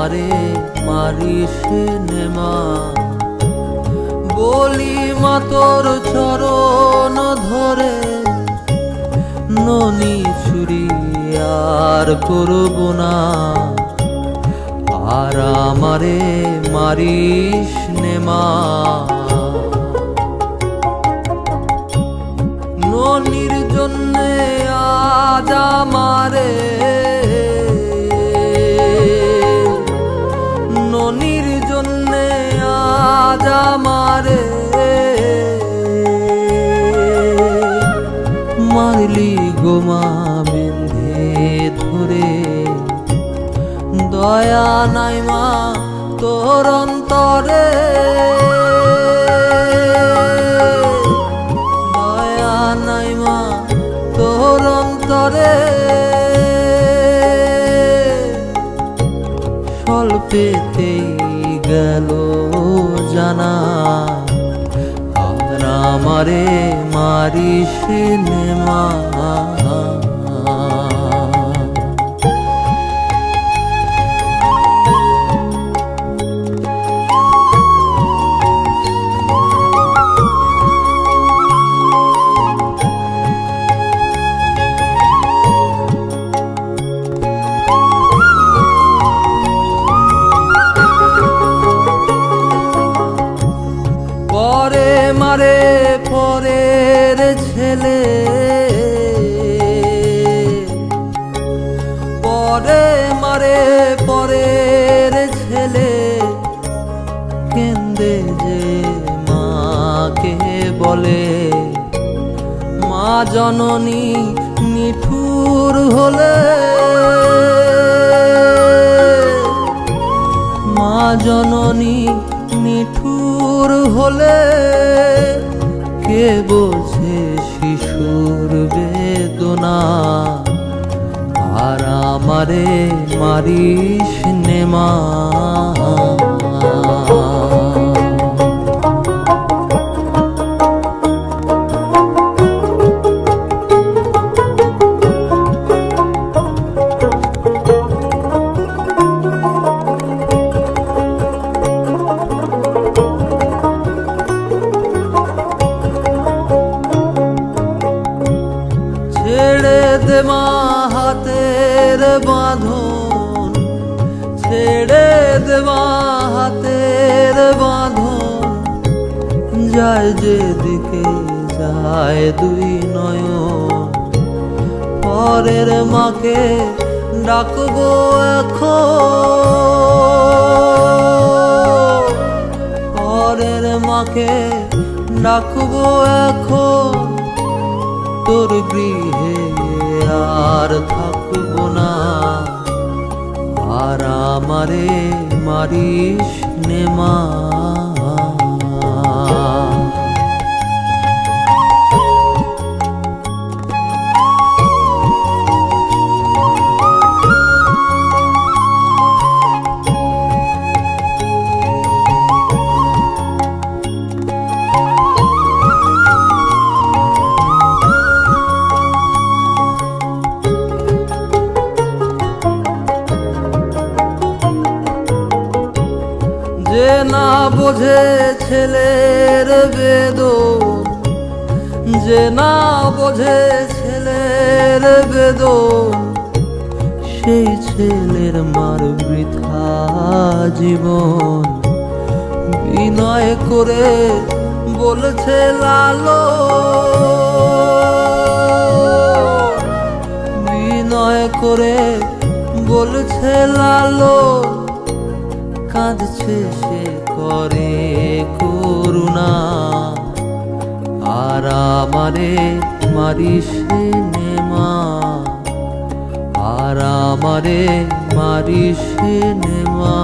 আমারে মারিস নেমা। বলি মা তোর চরণ ধরে ননি ছুরি আর করব না, আর আমারে মারিস নেমা। ননির জন্যে আজ আমারে, ননির জন্যে আজ আমারে মারলি গোমা বেঁধে ধরে। দয়া নাই মা তোর অন্তরে, দয়া নাই মা তোর অন্তরে। স্বল্পেতেই গেল জানা, আর আমারে মারিস নেমা। পরে মারে পরের ছেলে, পরে মারে পরের ছেলে। কেন্দে যে মাকে বলে, মা জননী নিঠুর হলে, মা জননী নিঠুর হলে। কে বোঝে শিশুর বেদনা, আর আমারে মারিস নেমা। ছেড়ে দে মা হাতের বাঁধন, ছেড়ে দে মা হাতের বাঁধন। যায় যেদিকে যায় দুই নয়ন, পরের মাকে ডাকবো এখন, পরের মাকে ডাকবো এখন। তোর গৃহে আর থাকবো না, আর আমারে মারিস নেমা। যে না বোঝে ছেলের বেদন, যে না বোঝে ছেলের বেদন। সেই ছেলের মার বৃথা জীবন। বিনয় করে বলছে লালো, বিনয় করে বলছে লালো। কাঁদছে সে করে করুণা, আর আমারে মারিস নেমা, আর আমারে মারিস নেমা।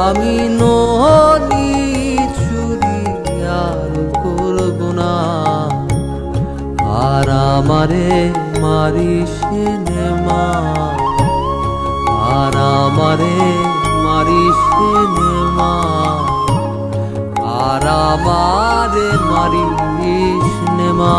আমি ননি চুরি আর করব না, আর আমারে মারিস নেমা, আর আমারে মারিস নেমা, আর আমারে মারিস নেমা।